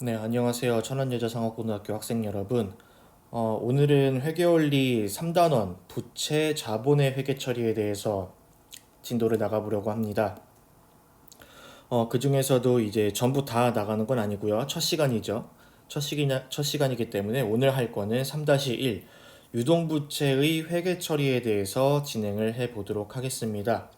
네, 안녕하세요. 천안여자상업고등학교 학생 여러분. 오늘은 회계원리 3단원 부채 자본의 회계 처리에 대해서 진도를 나가보려고 합니다. 그 중에서도 이제 전부 다 나가는 건 아니고요. 첫 시간이죠. 첫 시간이기 때문에 오늘 할 거는 3-1 유동부채의 회계 처리에 대해서 진행을 해 보도록 하겠습니다.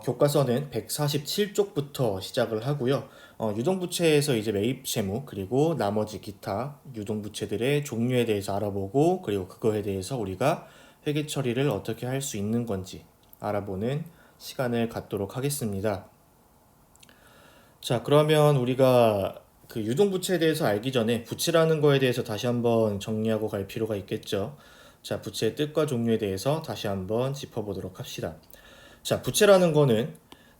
교과서는 147쪽부터 시작을 하고요. 유동부채에서 이제 매입 채무 그리고 나머지 기타 유동부채들의 종류에 대해서 알아보고 그리고 그거에 대해서 우리가 회계 처리를 어떻게 할 수 있는 건지 알아보는 시간을 갖도록 하겠습니다. 자, 그러면 우리가 그 유동부채에 대해서 알기 전에 부채라는 거에 대해서 다시 한번 정리하고 갈 필요가 있겠죠. 자, 부채의 뜻과 종류에 대해서 다시 한번 짚어보도록 합시다. 자, 부채라는 거는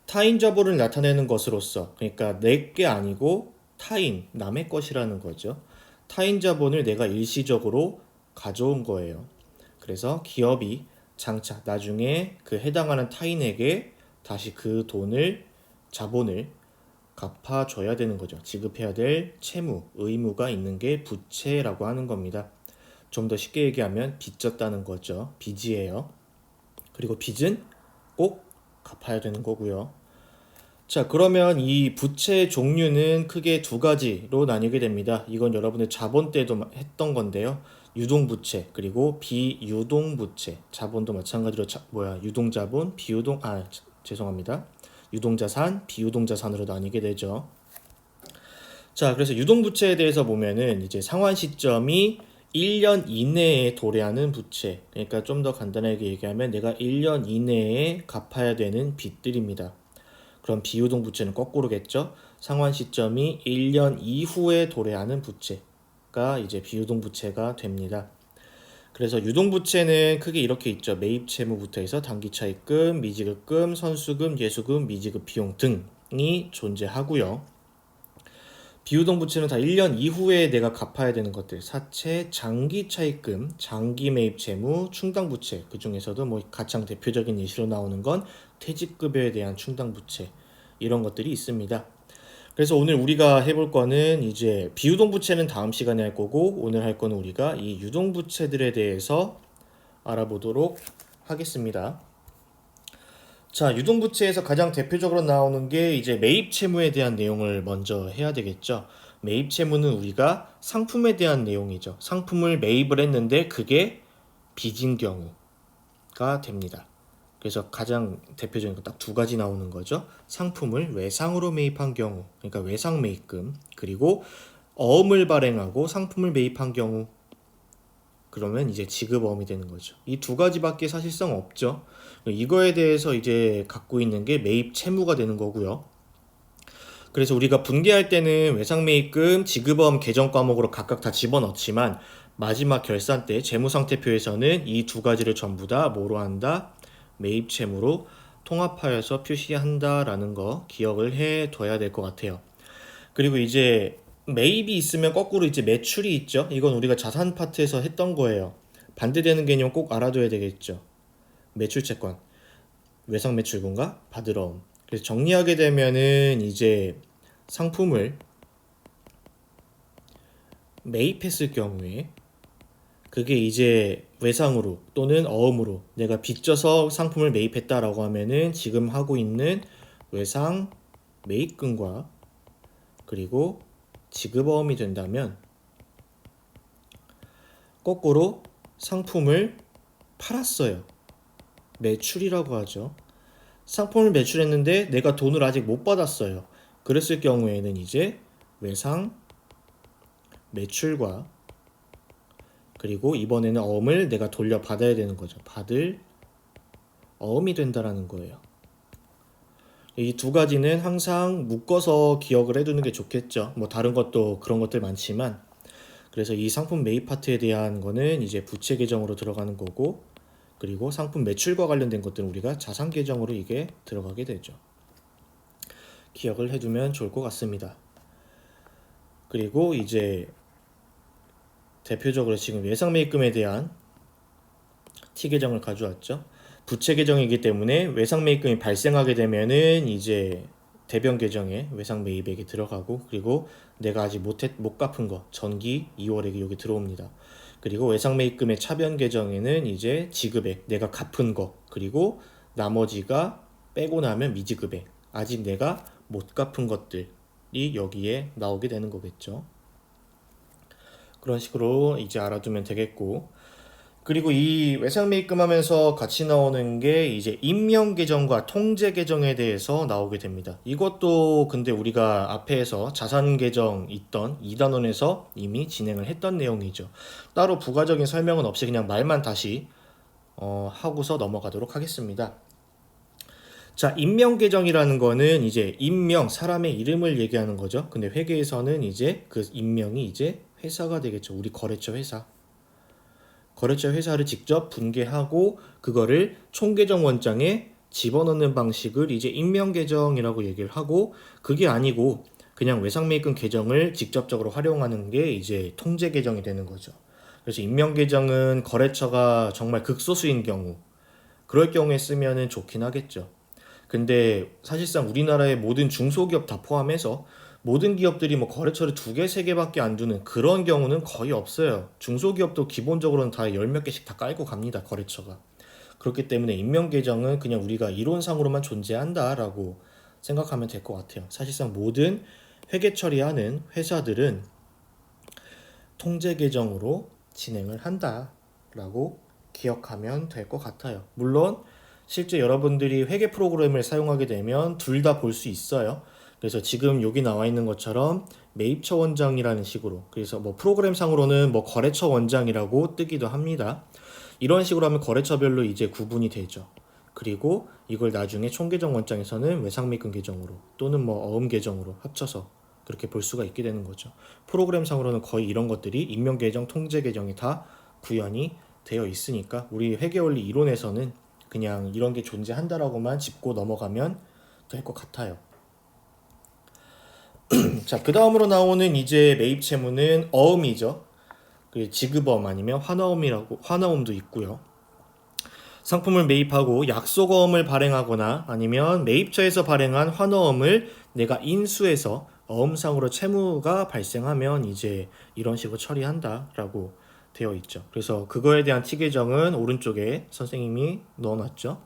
타인 자본을 나타내는 것으로서, 그러니까 내 게 아니고 타인, 남의 것이라는 거죠. 타인 자본을 내가 일시적으로 가져온 거예요. 그래서 기업이 장차 나중에 그 해당하는 타인에게 다시 그 돈을, 자본을 갚아줘야 되는 거죠. 지급해야 될 채무, 의무가 있는 게 부채라고 하는 겁니다. 좀 더 쉽게 얘기하면 빚졌다는 거죠. 빚이에요. 그리고 빚은 꼭 갚아야 되는 거고요. 자, 그러면 이 부채 종류는 크게 두 가지로 나뉘게 됩니다. 이건 여러분들 자본 때도 했던 건데요. 유동부채 그리고 비유동부채. 자본도 마찬가지로 유동자본, 죄송합니다. 유동자산, 비유동자산으로 나뉘게 되죠. 자, 그래서 유동부채에 대해서 보면은 이제 상환 시점이 1년 이내에 도래하는 부채. 그러니까 좀 더 간단하게 얘기하면 내가 1년 이내에 갚아야 되는 빚들입니다. 그럼 비유동 부채는 거꾸로겠죠? 상환 시점이 1년 이후에 도래하는 부채가 이제 비유동 부채가 됩니다. 그래서 유동 부채는 크게 이렇게 있죠. 매입 채무부터 해서 단기 차입금, 미지급금, 선수금, 예수금, 미지급 비용 등이 존재하고요. 비유동 부채는 다 1년 이후에 내가 갚아야 되는 것들, 사채, 장기 차입금, 장기 매입 채무, 충당 부채. 그 중에서도 뭐 가장 대표적인 예시로 나오는 건 퇴직급여에 대한 충당 부채. 이런 것들이 있습니다. 그래서 오늘 우리가 해볼 거는 이제 비유동 부채는 다음 시간에 할 거고 오늘 할 거는 우리가 이 유동 부채들에 대해서 알아보도록 하겠습니다. 자, 유동부채에서 가장 대표적으로 나오는 게 이제 매입 채무에 대한 내용을 먼저 해야 되겠죠. 매입 채무는 우리가 상품에 대한 내용이죠. 상품을 매입을 했는데 그게 빚인 경우가 됩니다. 그래서 가장 대표적인 거 딱 두 가지 나오는 거죠. 상품을 외상으로 매입한 경우, 그러니까 외상 매입금, 그리고 어음을 발행하고 상품을 매입한 경우, 그러면 이제 지급어음이 되는 거죠. 이 두 가지밖에 사실상 없죠. 이거에 대해서 이제 갖고 있는 게 매입 채무가 되는 거고요. 그래서 우리가 분개할 때는 외상매입금, 지급어음 계정 과목으로 각각 다 집어넣지만 마지막 결산 때 재무상태표에서는 이 두 가지를 전부 다 뭐로 한다? 매입 채무로 통합하여서 표시한다라는 거 기억을 해둬야 될 것 같아요. 그리고 이제 매입이 있으면 거꾸로 이제 매출이 있죠. 이건 우리가 자산 파트에서 했던 거예요. 반대되는 개념 꼭 알아둬야 되겠죠. 매출채권, 외상매출분과 받으러옴. 그래서 정리하게 되면은 이제 상품을 매입했을 경우에 그게 이제 외상으로 또는 어음으로 내가 빚져서 상품을 매입했다라고 하면은 지금 하고 있는 외상 매입금과 그리고 지급어음이 된다면 거꾸로 상품을 팔았어요. 매출이라고 하죠. 상품을 매출했는데 내가 돈을 아직 못 받았어요. 그랬을 경우에는 이제 외상 매출과 그리고 이번에는 어음을 내가 돌려받아야 되는 거죠. 받을 어음이 된다라는 거예요. 이 두 가지는 항상 묶어서 기억을 해두는 게 좋겠죠. 뭐 다른 것도 그런 것들 많지만 그래서 이 상품 매입 파트에 대한 거는 이제 부채 계정으로 들어가는 거고 그리고 상품 매출과 관련된 것들은 우리가 자산 계정으로 이게 들어가게 되죠. 기억을 해두면 좋을 것 같습니다. 그리고 이제 대표적으로 지금 예상 매입금에 대한 T 계정을 가져왔죠. 부채 계정이기 때문에 외상 매입금이 발생하게 되면은 이제 대변 계정에 외상 매입액이 들어가고, 그리고 내가 아직 못 갚은 거 전기 2월액이 여기 들어옵니다. 그리고 외상 매입금의 차변 계정에는 이제 지급액, 내가 갚은 거, 그리고 나머지가 빼고 나면 미지급액, 아직 내가 못 갚은 것들이 여기에 나오게 되는 거겠죠. 그런 식으로 이제 알아두면 되겠고, 그리고 이 외상 매입금 하면서 같이 나오는 게 이제 임명 계정과 통제 계정에 대해서 나오게 됩니다. 이것도 근데 우리가 앞에서 자산 계정 있던 2단원에서 이미 진행을 했던 내용이죠. 따로 부가적인 설명은 없이 그냥 말만 다시 하고서 넘어가도록 하겠습니다. 자, 임명 계정이라는 거는 이제 임명, 사람의 이름을 얘기하는 거죠. 근데 회계에서는 이제 그 임명이 이제 회사가 되겠죠. 우리 거래처 회사. 거래처 회사를 직접 분개하고 그거를 총계정 원장에 집어넣는 방식을 이제 임명계정이라고 얘기를 하고, 그게 아니고 그냥 외상매입금 계정을 직접적으로 활용하는 게 이제 통제계정이 되는 거죠. 그래서 임명계정은 거래처가 정말 극소수인 경우, 그럴 경우에 쓰면은 좋긴 하겠죠. 근데 사실상 우리나라의 모든 중소기업 다 포함해서 모든 기업들이 뭐 거래처를 2개, 3개밖에 안 두는 그런 경우는 거의 없어요. 중소기업도 기본적으로는 다 10몇 개씩 다 깔고 갑니다, 거래처가. 그렇기 때문에 임명계정은 그냥 우리가 이론상으로만 존재한다라고 생각하면 될 것 같아요. 사실상 모든 회계 처리하는 회사들은 통제계정으로 진행을 한다라고 기억하면 될 것 같아요. 물론 실제 여러분들이 회계 프로그램을 사용하게 되면 둘 다 볼 수 있어요. 그래서 지금 여기 나와 있는 것처럼 매입처 원장이라는 식으로, 그래서 뭐 프로그램 상으로는 뭐 거래처 원장이라고 뜨기도 합니다. 이런 식으로 하면 거래처별로 이제 구분이 되죠. 그리고 이걸 나중에 총계정 원장에서는 외상매입금 계정으로 또는 뭐 어음 계정으로 합쳐서 그렇게 볼 수가 있게 되는 거죠. 프로그램 상으로는 거의 이런 것들이 임명 계정, 통제 계정이 다 구현이 되어 있으니까 우리 회계원리 이론에서는 그냥 이런 게 존재한다라고만 짚고 넘어가면 될 것 같아요. 자, 그 다음으로 나오는 이제 매입 채무는 어음이죠. 그 지급어음 아니면 환어음도 있고요. 상품을 매입하고 약속어음을 발행하거나 아니면 매입처에서 발행한 환어음을 내가 인수해서 어음상으로 채무가 발생하면 이제 이런 식으로 처리한다라고 되어 있죠. 그래서 그거에 대한 티계정은 오른쪽에 선생님이 넣어놨죠.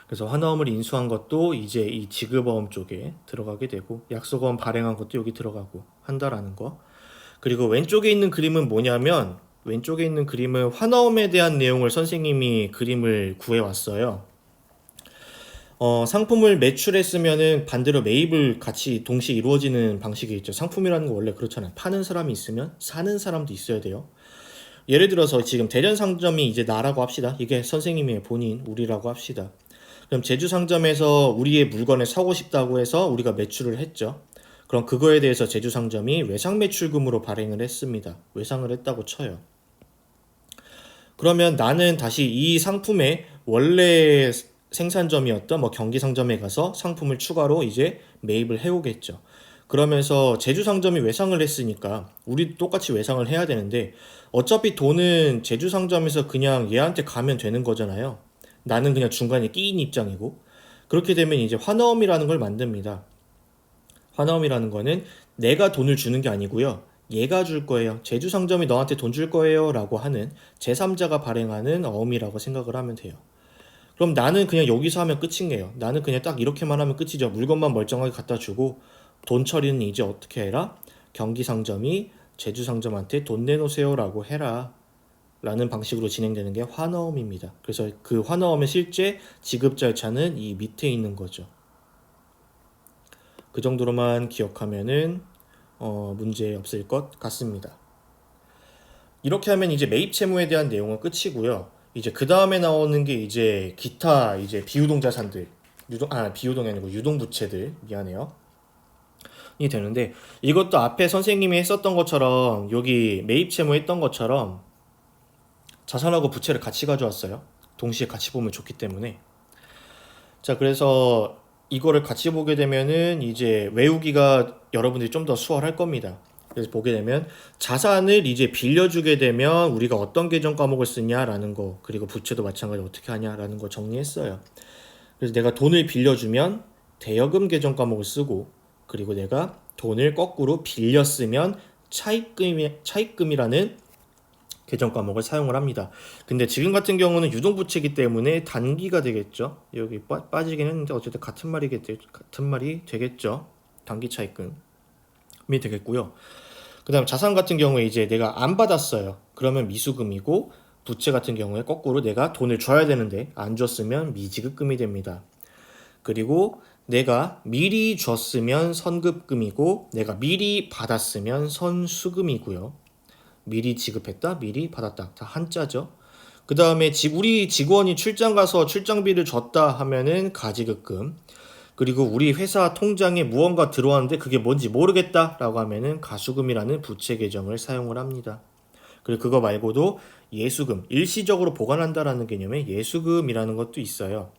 그래서 환어음을 인수한 것도 이제 이 지급어음 쪽에 들어가게 되고, 약속어음 발행한 것도 여기 들어가고 한다라는 거. 그리고 왼쪽에 있는 그림은 뭐냐면, 왼쪽에 있는 그림은 환어음에 대한 내용을 선생님이 그림을 구해왔어요. 상품을 매출했으면은 반대로 매입을 같이 동시에 이루어지는 방식이 있죠. 상품이라는 거 원래 그렇잖아요. 파는 사람이 있으면 사는 사람도 있어야 돼요. 예를 들어서 지금 대전 상점이 이제 나라고 합시다. 이게 선생님의 본인, 우리라고 합시다. 그럼 제주 상점에서 우리의 물건을 사고 싶다고 해서 우리가 매출을 했죠. 그럼 그거에 대해서 제주 상점이 외상 매출금으로 발행을 했습니다. 외상을 했다고 쳐요. 그러면 나는 다시 이 상품의 원래 생산점이었던 뭐 경기 상점에 가서 상품을 추가로 이제 매입을 해오겠죠. 그러면서 제주 상점이 외상을 했으니까 우리도 똑같이 외상을 해야 되는데, 어차피 돈은 제주 상점에서 그냥 얘한테 가면 되는 거잖아요. 나는 그냥 중간에 끼인 입장이고. 그렇게 되면 이제 환어음이라는 걸 만듭니다. 환어음이라는 거는 내가 돈을 주는 게 아니고요, 얘가 줄 거예요, 제주 상점이 너한테 돈 줄 거예요 라고 하는 제3자가 발행하는 어음이라고 생각을 하면 돼요. 그럼 나는 그냥 여기서 하면 끝인게요. 나는 그냥 딱 이렇게만 하면 끝이죠. 물건만 멀쩡하게 갖다 주고 돈 처리는 이제 어떻게 해라? 경기 상점이 제주 상점한테 돈 내놓으세요 라고 해라 라는 방식으로 진행되는 게 환어음입니다. 그래서 그 환어음의 실제 지급 절차는 이 밑에 있는 거죠. 그 정도로만 기억하면은 문제 없을 것 같습니다. 이렇게 하면 이제 매입 채무에 대한 내용은 끝이고요. 이제 그 다음에 나오는 게 이제 기타 이제 비유동 자산들, 비유동이 아니고 유동부채들, 미안해요. 이 되는데, 이것도 앞에 선생님이 했었던 것처럼 여기 매입 채무 했던 것처럼 자산하고 부채를 같이 가져왔어요. 동시에 같이 보면 좋기 때문에. 자, 그래서 이거를 같이 보게 되면은 이제 외우기가 여러분들이 좀 더 수월할 겁니다. 그래서 보게 되면 자산을 이제 빌려주게 되면 우리가 어떤 계정 과목을 쓰냐라는 거, 그리고 부채도 마찬가지로 어떻게 하냐라는 거 정리했어요. 그래서 내가 돈을 빌려주면 대여금 계정 과목을 쓰고, 그리고 내가 돈을 거꾸로 빌렸으면 차입금이라는 계정 과목을 사용을 합니다. 근데 지금 같은 경우는 유동부채이기 때문에 단기가 되겠죠. 여기 빠지긴 했는데 어쨌든 같은 말이 되겠죠. 단기 차입금이 되겠고요. 그 다음 자산 같은 경우에 이제 내가 안 받았어요. 그러면 미수금이고, 부채 같은 경우에 거꾸로 내가 돈을 줘야 되는데 안 줬으면 미지급금이 됩니다. 그리고 내가 미리 줬으면 선급금이고, 내가 미리 받았으면 선수금이고요. 미리 지급했다, 미리 받았다. 다 한자죠. 그 다음에 우리 직원이 출장 가서 출장비를 줬다 하면은 가지급금. 그리고 우리 회사 통장에 무언가 들어왔는데 그게 뭔지 모르겠다라고 하면은 가수금이라는 부채 계정을 사용을 합니다. 그리고 그거 말고도 예수금, 일시적으로 보관한다라는 개념의 예수금이라는 것도 있어요.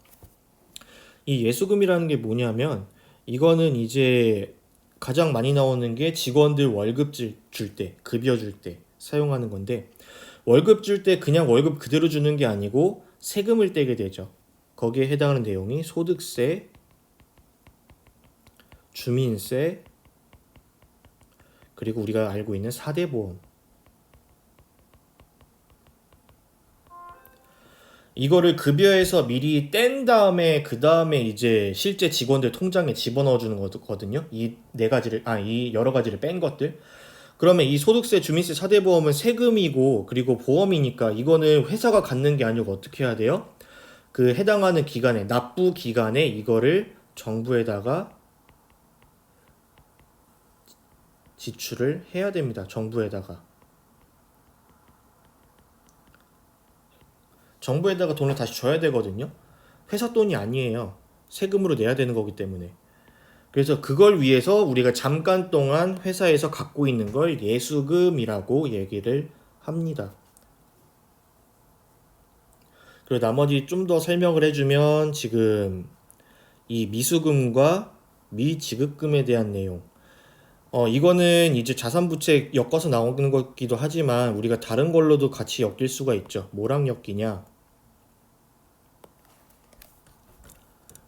이 예수금이라는 게 뭐냐면, 이거는 이제 가장 많이 나오는 게 직원들 월급 줄 때, 급여 줄 때 사용하는 건데, 월급 줄 때 그냥 월급 그대로 주는 게 아니고 세금을 떼게 되죠. 거기에 해당하는 내용이 소득세, 주민세, 그리고 우리가 알고 있는 4대 보험. 이거를 급여에서 미리 뗀 다음에 그 다음에 이제 실제 직원들 통장에 집어넣어 주는 거거든요. 이 여러 가지를 뺀 것들. 그러면 이 소득세, 주민세, 4대 보험은 세금이고, 그리고 보험이니까 이거는 회사가 갖는 게 아니고 어떻게 해야 돼요? 그 해당하는 기간에, 납부 기간에 이거를 정부에다가 지출을 해야 됩니다. 정부에다가 돈을 다시 줘야 되거든요. 회사 돈이 아니에요. 세금으로 내야 되는 거기 때문에. 그래서 그걸 위해서 우리가 잠깐 동안 회사에서 갖고 있는 걸 예수금이라고 얘기를 합니다. 그리고 나머지 좀 더 설명을 해주면, 지금 이 미수금과 미지급금에 대한 내용. 이거는 이제 자산부채 엮어서 나오는 거기도 하지만 우리가 다른 걸로도 같이 엮일 수가 있죠. 뭐랑 엮이냐?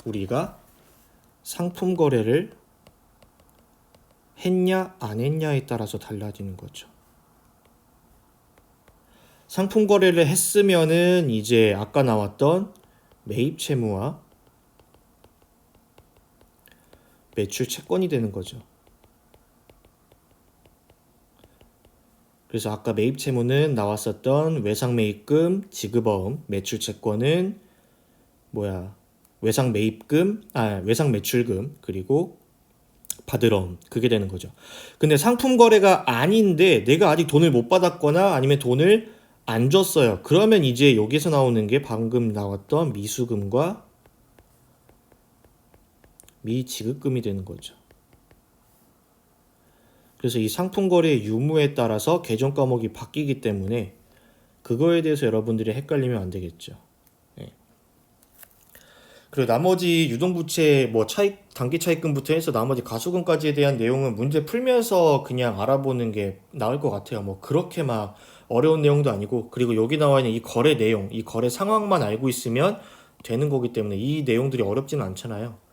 우리가 상품 거래를 했냐 안 했냐에 따라서 달라지는 거죠. 상품 거래를 했으면은 이제 아까 나왔던 매입 채무와 매출 채권이 되는 거죠. 그래서 아까 매입 채무는 나왔었던 외상 매입금, 지급어음, 매출 채권은 외상 매출금, 그리고 받으러옴, 그게 되는 거죠. 근데 상품 거래가 아닌데 내가 아직 돈을 못 받았거나 아니면 돈을 안 줬어요. 그러면 이제 여기서 나오는 게 방금 나왔던 미수금과 미지급금이 되는 거죠. 그래서 이 상품 거래의 유무에 따라서 계정 과목이 바뀌기 때문에 그거에 대해서 여러분들이 헷갈리면 안 되겠죠. 네. 그리고 나머지 유동부채 단기 차입금부터 해서 나머지 가수금까지에 대한 내용은 문제 풀면서 그냥 알아보는 게 나을 것 같아요. 뭐 그렇게 막 어려운 내용도 아니고, 그리고 여기 나와 있는 이 거래 내용, 이 거래 상황만 알고 있으면 되는 거기 때문에 이 내용들이 어렵지는 않잖아요.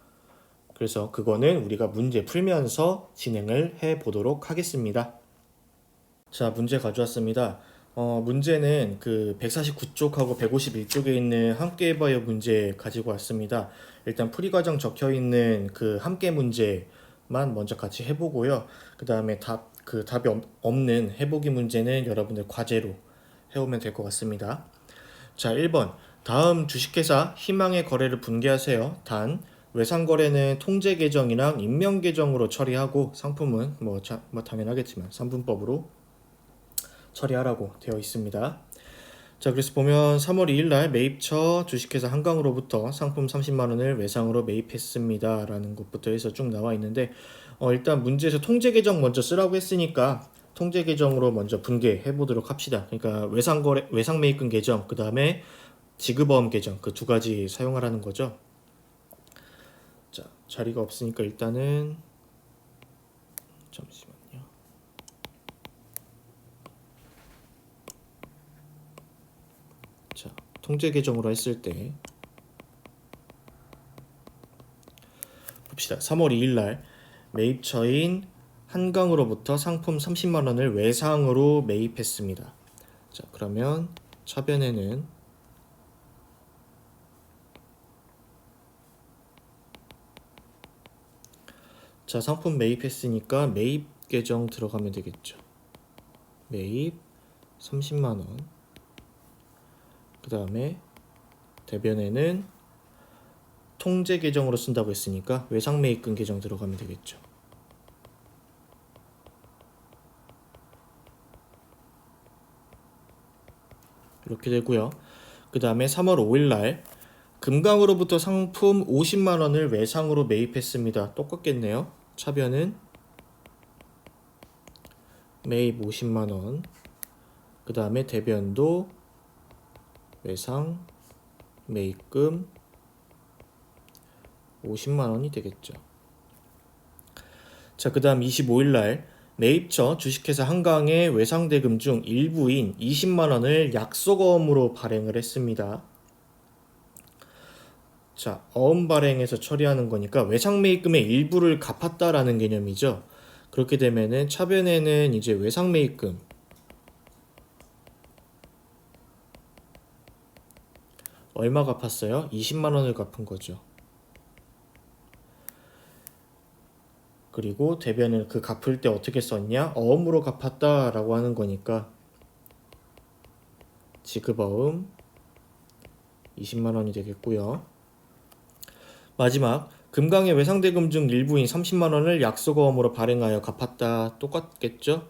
그래서 그거는 우리가 문제 풀면서 진행을 해 보도록 하겠습니다. 자, 문제 가져왔습니다. 문제는 그 149쪽하고 151쪽에 있는 함께 해봐요 문제 가지고 왔습니다. 일단 풀이 과정 적혀 있는 그 함께 문제만 먼저 같이 해보고요. 그 다음에 답이 없는 해보기 문제는 여러분들 과제로 해오면 될 것 같습니다. 자, 1번. 다음 주식회사 희망의 거래를 분개하세요. 단, 외상거래는 통제계정이랑 임명계정으로 처리하고 상품은 당연하겠지만 3분법으로 처리하라고 되어 있습니다. 자, 그래서 보면 3월 2일 날 매입처 주식회사 한강으로부터 상품 30만 원을 외상으로 매입했습니다. 라는 것부터 해서 쭉 나와 있는데, 일단 문제에서 통제계정 먼저 쓰라고 했으니까 통제계정으로 먼저 분개해 보도록 합시다. 그러니까 외상 매입금 계정, 그 다음에 지급어음 계정, 그 두 가지 사용하라는 거죠. 자, 자리가 없으니까 일단은 잠시만요. 자, 통제 계정으로 했을 때 봅시다. 3월 2일 날 매입처인 한강으로부터 상품 30만 원을 외상으로 매입했습니다. 자, 그러면 차변에는 자, 상품 매입했으니까 매입 계정 들어가면 되겠죠. 매입 30만 원. 그다음에 대변에는 통제 계정으로 쓴다고 했으니까 외상 매입금 계정 들어가면 되겠죠. 이렇게 되고요. 그 다음에 3월 5일 날 금강으로부터 상품 50만 원을 외상으로 매입했습니다. 똑같겠네요. 차변은 매입 50만 원. 그 다음에 대변도 외상 매입금 50만 원이 되겠죠. 자, 그 다음 25일 날 매입처 주식회사 한강의 외상대금 중 일부인 20만 원을 약속어음으로 발행을 했습니다. 자, 어음 발행해서 처리하는 거니까 외상매입금의 일부를 갚았다라는 개념이죠. 그렇게 되면은 차변에는 이제 외상매입금 얼마 갚았어요? 20만 원을 갚은 거죠. 그리고 대변은 그 갚을 때 어떻게 썼냐? 어음으로 갚았다라고 하는 거니까 지급어음 20만 원이 되겠고요. 마지막 금강의 외상대금 중 일부인 30만 원을 약속어음으로 발행하여 갚았다. 똑같겠죠?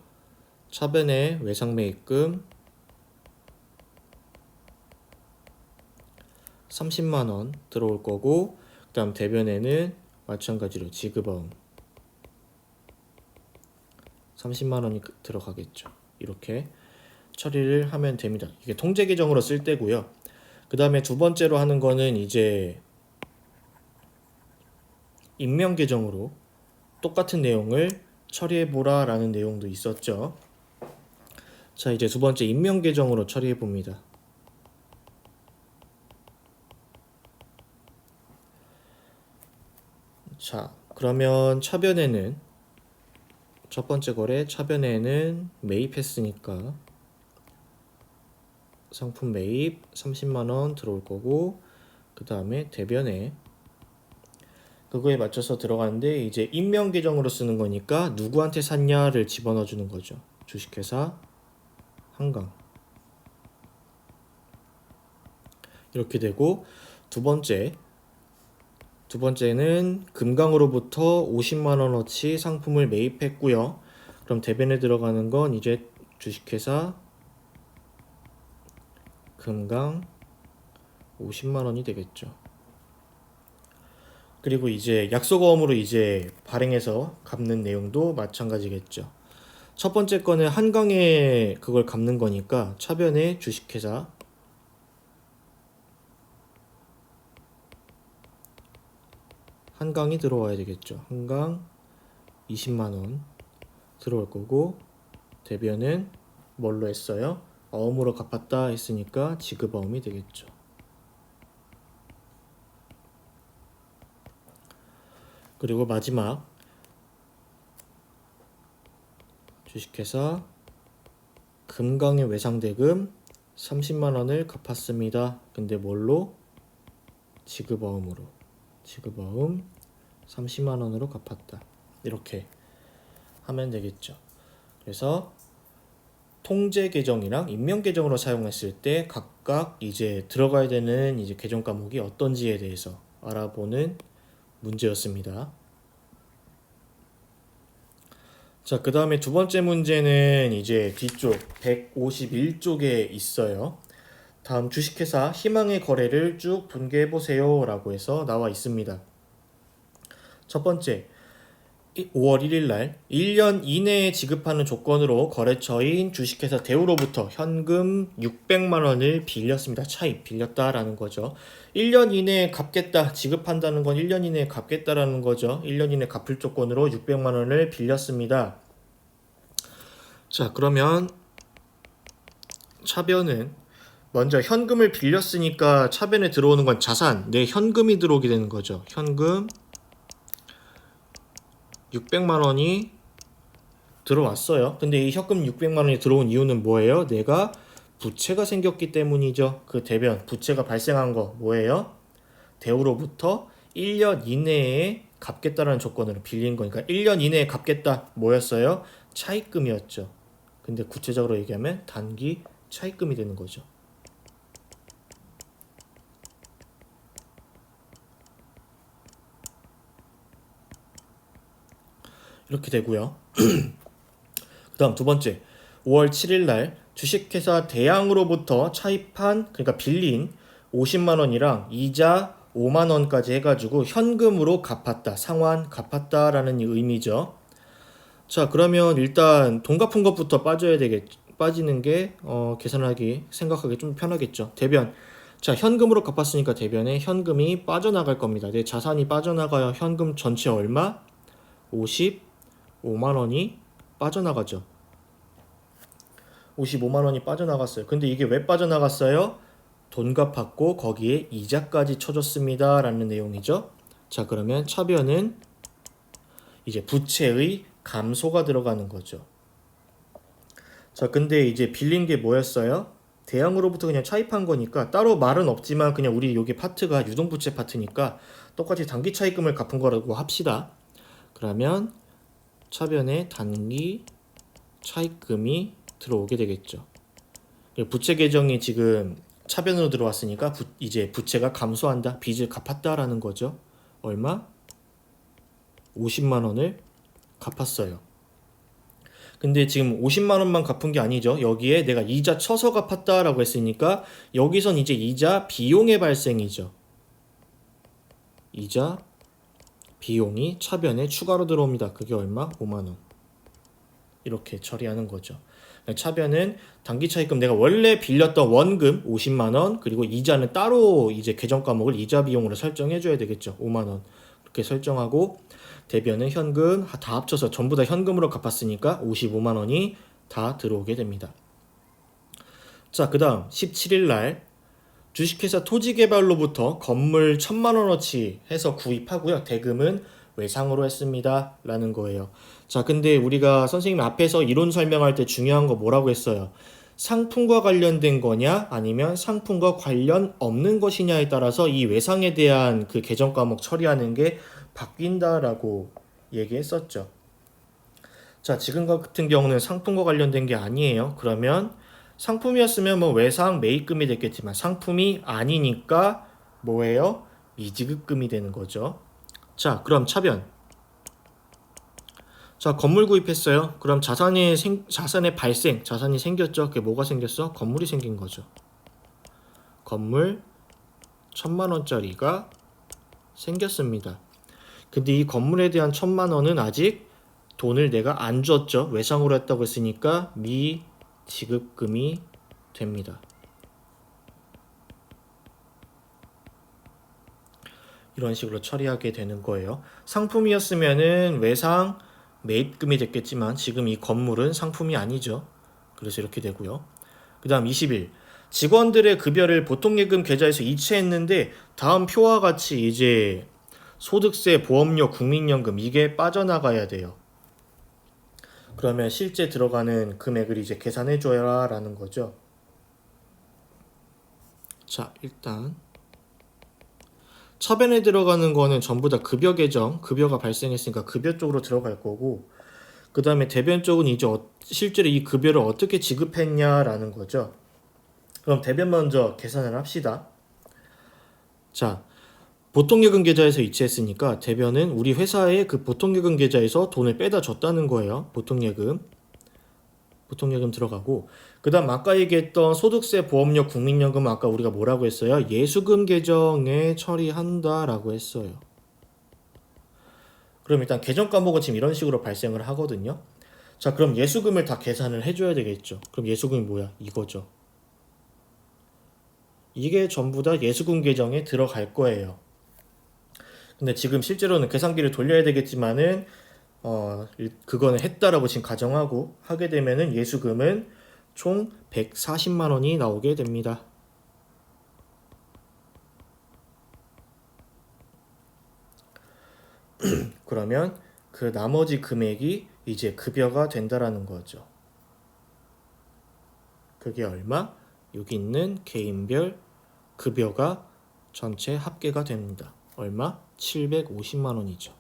차변의 외상매입금 30만 원 들어올 거고, 그 다음 대변에는 마찬가지로 지급어음 30만 원이 들어가겠죠. 이렇게 처리를 하면 됩니다. 이게 통제 계정으로 쓸 때고요. 그 다음에 두 번째로 하는 거는 이제 임명 계정으로 똑같은 내용을 처리해보라 라는 내용도 있었죠. 자, 이제 두 번째 임명 계정으로 처리해봅니다. 자, 그러면 차변에는 첫 번째 거래 차변에는 매입했으니까 상품 매입 30만 원 들어올 거고, 그 다음에 대변에 그거에 맞춰서 들어가는데 이제 임명 계정으로 쓰는 거니까 누구한테 샀냐를 집어넣어 주는 거죠. 주식회사 한강. 이렇게 되고, 두 번째는 금강으로부터 50만 원어치 상품을 매입했고요. 그럼 대변에 들어가는 건 이제 주식회사 금강 50만 원이 되겠죠. 그리고 이제 약속어음으로 이제 발행해서 갚는 내용도 마찬가지겠죠. 첫 번째 거는 한강에 그걸 갚는 거니까 차변에 주식회사 한강이 들어와야 되겠죠. 한강 20만 원 들어올 거고, 대변은 뭘로 했어요? 어음으로 갚았다 했으니까 지급어음이 되겠죠. 그리고 마지막 주식회사 금강의 외상대금 30만 원을 갚았습니다. 근데 뭘로? 지급어음으로. 지급어음 30만 원으로 갚았다. 이렇게 하면 되겠죠. 그래서 통제 계정이랑 임명 계정으로 사용했을 때 각각 이제 들어가야 되는 이제 계정 과목이 어떤지에 대해서 알아보는 문제였습니다. 자, 그 다음에 두 번째 문제는 이제 뒤쪽 151쪽에 있어요. 다음 주식회사 희망의 거래를 쭉 분개해보세요 라고 해서 나와 있습니다. 첫 번째, 5월 1일 날 1년 이내에 지급하는 조건으로 거래처인 주식회사 대우로부터 현금 600만 원을 빌렸습니다. 차입, 빌렸다라는 거죠. 1년 이내에 갚겠다, 지급한다는 건 1년 이내에 갚겠다라는 거죠. 1년 이내에 갚을 조건으로 600만 원을 빌렸습니다. 자, 그러면 차변은 먼저 현금을 빌렸으니까 차변에 들어오는 건 자산, 내 현금이 들어오게 되는 거죠. 현금 600만 원이 들어왔어요. 근데 이 현금 600만 원이 들어온 이유는 뭐예요? 내가 부채가 생겼기 때문이죠. 그 대변, 부채가 발생한 거 뭐예요? 대우로부터 1년 이내에 갚겠다라는 조건으로 빌린 거니까 1년 이내에 갚겠다 뭐였어요? 차입금이었죠. 근데 구체적으로 얘기하면 단기 차입금이 되는 거죠. 이렇게 되고요. 그 다음 두 번째 5월 7일 날 주식회사 대양으로부터 차입한 그러니까 빌린 50만 원이랑 이자 5만 원까지 해가지고 현금으로 갚았다. 상환 갚았다라는 의미죠. 자 그러면 일단 돈 갚은 것부터 빠지는 게 계산하기 생각하기 좀 편하겠죠. 대변 자 현금으로 갚았으니까 대변에 현금이 빠져나갈 겁니다. 내 자산이 빠져나가요. 현금 전체 얼마? 55만 원이 빠져나가죠. 55만 원이 빠져나갔어요. 근데 이게 왜 빠져나갔어요? 돈 갚았고 거기에 이자까지 쳐줬습니다 라는 내용이죠. 자 그러면 차변은 이제 부채의 감소가 들어가는 거죠. 자 근데 이제 빌린 게 뭐였어요? 대양으로부터 그냥 차입한 거니까 따로 말은 없지만 그냥 우리 여기 파트가 유동부채 파트니까 똑같이 단기 차입금을 갚은 거라고 합시다. 그러면 차변에 단기 차입금이 들어오게 되겠죠. 부채 계정이 지금 차변으로 들어왔으니까 이제 부채가 감소한다. 빚을 갚았다라는 거죠. 얼마? 50만 원을 갚았어요. 근데 지금 50만 원만 갚은 게 아니죠. 여기에 내가 이자 쳐서 갚았다라고 했으니까 여기선 이제 이자 비용의 발생이죠. 이자 비용이 차변에 추가로 들어옵니다. 그게 얼마? 5만 원. 이렇게 처리하는 거죠. 차변은 단기 차입금 내가 원래 빌렸던 원금 50만 원 그리고 이자는 따로 이제 계정 과목을 이자 비용으로 설정해 줘야 되겠죠. 5만 원. 이렇게 설정하고 대변은 현금 다 합쳐서 전부 다 현금으로 갚았으니까 55만 원이 다 들어오게 됩니다. 자, 그다음 17일 날 주식회사 토지개발로부터 건물 1,000만 원어치 해서 구입하고요. 대금은 외상으로 했습니다. 라는 거예요. 자, 근데 우리가 선생님 앞에서 이론 설명할 때 중요한 거 뭐라고 했어요? 상품과 관련된 거냐 아니면 상품과 관련 없는 것이냐에 따라서 이 외상에 대한 그 계정 과목 처리하는 게 바뀐다라고 얘기했었죠. 자, 지금 같은 경우는 상품과 관련된 게 아니에요. 그러면 상품이었으면 뭐 외상 매입금이 됐겠지만 상품이 아니니까 뭐예요? 미지급금이 되는 거죠. 자, 그럼 차변. 자, 건물 구입했어요. 그럼 자산의 발생, 자산이 생겼죠. 그게 뭐가 생겼어? 건물이 생긴 거죠. 건물 1,000만 원짜리가 생겼습니다. 근데 이 건물에 대한 1,000만 원은 아직 돈을 내가 안 줬죠. 외상으로 했다고 했으니까 미지급금이 됩니다. 이런 식으로 처리하게 되는 거예요. 상품이었으면은 외상 매입금이 됐겠지만 지금 이 건물은 상품이 아니죠. 그래서 이렇게 되고요. 그 다음 20일 직원들의 급여를 보통예금 계좌에서 이체했는데 다음 표와 같이 이제 소득세, 보험료, 국민연금 이게 빠져나가야 돼요. 그러면 실제 들어가는 금액을 이제 계산해 줘야 라는 거죠. 자, 일단 차변에 들어가는 거는 전부 다 급여 계정, 급여가 발생했으니까 급여 쪽으로 들어갈 거고 그 다음에 대변 쪽은 이제 실제로 이 급여를 어떻게 지급했냐라는 거죠. 그럼 대변 먼저 계산을 합시다. 자, 보통예금 계좌에서 이체했으니까 대변은 우리 회사의 그 보통예금 계좌에서 돈을 빼다 줬다는 거예요. 보통예금 들어가고 그 다음 아까 얘기했던 소득세, 보험료, 국민연금은 아까 우리가 뭐라고 했어요? 예수금 계정에 처리한다라고 했어요. 그럼 일단 계정 과목은 지금 이런 식으로 발생을 하거든요. 자, 그럼 예수금을 다 계산을 해줘야 되겠죠. 그럼 예수금이 뭐야? 이거죠. 이게 전부 다 예수금 계정에 들어갈 거예요. 근데 지금 실제로는 계산기를 돌려야 되겠지만은 그거는 했다라고 지금 가정하고 하게 되면은 예수금은 총 140만 원이 나오게 됩니다. 그러면 그 나머지 금액이 이제 급여가 된다라는 거죠. 그게 얼마? 여기 있는 개인별 급여가 전체 합계가 됩니다. 얼마? 750만 원이죠.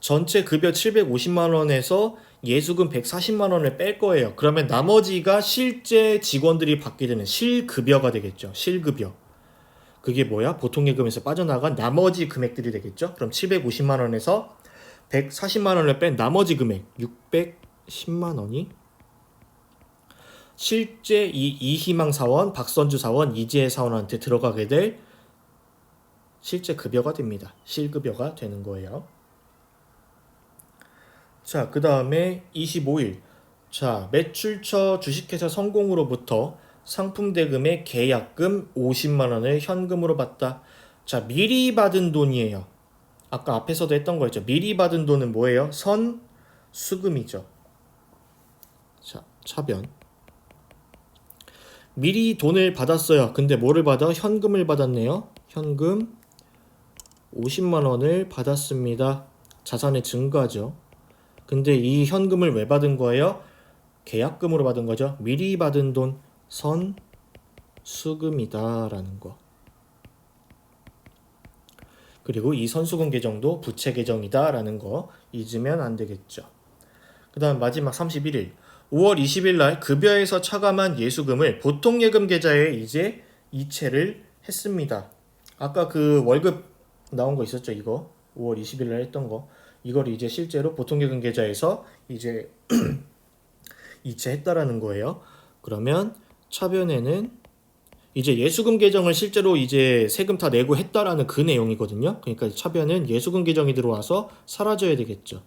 전체 급여 750만 원에서 예수금 140만 원을 뺄 거예요. 그러면 나머지가 실제 직원들이 받게 되는 실급여가 되겠죠. 실급여. 그게 뭐야? 보통예금에서 빠져나간 나머지 금액들이 되겠죠. 그럼 750만 원에서 140만 원을 뺀 나머지 금액 610만 원이 실제 이 이희망 사원, 박선주 사원, 이지혜 사원한테 들어가게 될 실제 급여가 됩니다. 실급여가 되는 거예요. 자, 그 다음에 25일. 자, 매출처 주식회사 성공으로부터 상품 대금의 계약금 50만 원을 현금으로 받다. 자, 미리 받은 돈이에요. 아까 앞에서도 했던 거였죠. 미리 받은 돈은 뭐예요? 선수금이죠. 자, 차변. 미리 돈을 받았어요. 근데 뭐를 받아? 현금을 받았네요. 현금 50만 원을 받았습니다. 자산의 증가죠. 근데 이 현금을 왜 받은 거예요? 계약금으로 받은 거죠. 미리 받은 돈 선수금이다라는 거. 그리고 이 선수금 계정도 부채 계정이다라는 거 잊으면 안 되겠죠. 그 다음 마지막 31일 5월 20일 날 급여에서 차감한 예수금을 보통예금 계좌에 이제 이체를 했습니다. 아까 그 월급 나온 거 있었죠. 이거 5월 20일 날 했던 거 이걸 이제 실제로 보통예금 계좌에서 이제 이체했다라는 거예요. 그러면 차변에는 이제 예수금 계정을 실제로 이제 세금 다 내고 했다라는 그 내용이거든요. 그러니까 차변은 예수금 계정이 들어와서 사라져야 되겠죠.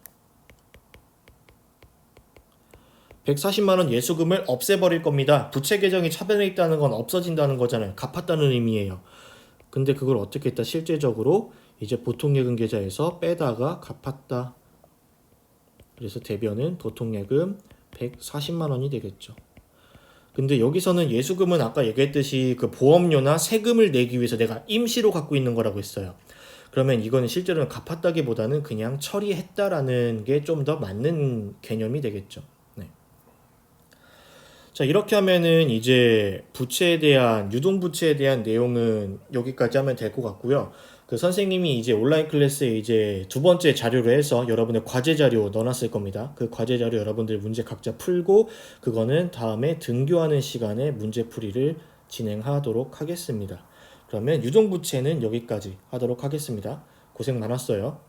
140만 원 예수금을 없애버릴 겁니다. 부채 계정이 차변에 있다는 건 없어진다는 거잖아요. 갚았다는 의미예요. 근데 그걸 어떻게 했다? 실제적으로 이제 보통예금 계좌에서 빼다가 갚았다. 그래서 대변은 보통예금 140만 원이 되겠죠. 근데 여기서는 예수금은 아까 얘기했듯이 그 보험료나 세금을 내기 위해서 내가 임시로 갖고 있는 거라고 했어요. 그러면 이거는 실제로는 갚았다기보다는 그냥 처리했다라는 게 좀 더 맞는 개념이 되겠죠. 네. 자, 이렇게 하면은 이제 부채에 대한 유동부채에 대한 내용은 여기까지 하면 될 것 같고요. 그 선생님이 이제 온라인 클래스에 이제 두 번째 자료로 해서 여러분의 과제 자료 넣어놨을 겁니다. 그 과제 자료 여러분들 문제 각자 풀고 그거는 다음에 등교하는 시간에 문제 풀이를 진행하도록 하겠습니다. 그러면 유동부채는 여기까지 하도록 하겠습니다. 고생 많았어요.